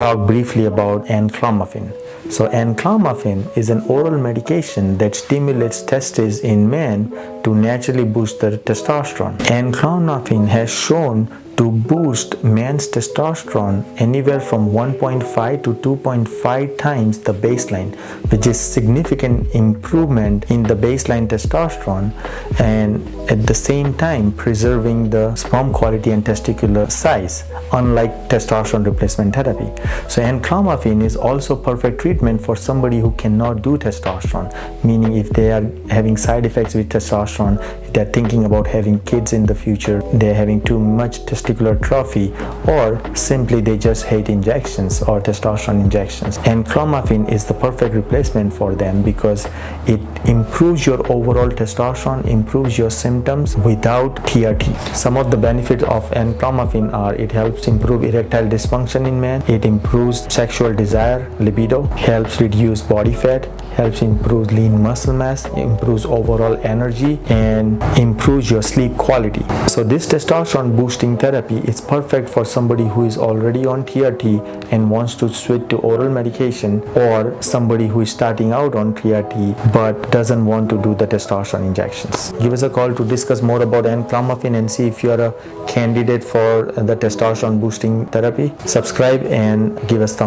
Talk briefly about ENCLOMIPHENE. So ENCLOMIPHENE is an oral medication that stimulates testes in men to naturally boost their testosterone. ENCLOMIPHENE has shown to boost men's testosterone anywhere from 1.5 to 2.5 times the baseline, which is significant improvement in the baseline testosterone, and at the same time preserving the sperm quality and testicular size, unlike testosterone replacement therapy. So ENCLOMIPHENE is also perfect treatment for somebody who cannot do testosterone, meaning if they are having side effects with testosterone, if they're thinking about having kids in the future, they're having too much testicular atrophy, or simply they just hate injections or testosterone injections. ENCLOMIPHENE is the perfect replacement for them because it improves your overall testosterone, improves your symptoms without TRT. Some of the benefits of ENCLOMIPHENE are: it helps improve erectile dysfunction in men, it improves sexual desire, libido, helps reduce body fat, helps improve lean muscle mass, improves overall energy, and improves your sleep quality. So this testosterone boosting therapy is perfect for somebody who is already on TRT and wants to switch to oral medication, or somebody who is starting out on TRT but doesn't want to do the testosterone injections. Give us a call to discuss more about ENCLOMIPHENE and see if you are a candidate for the testosterone boosting therapy. Subscribe and give us thumbs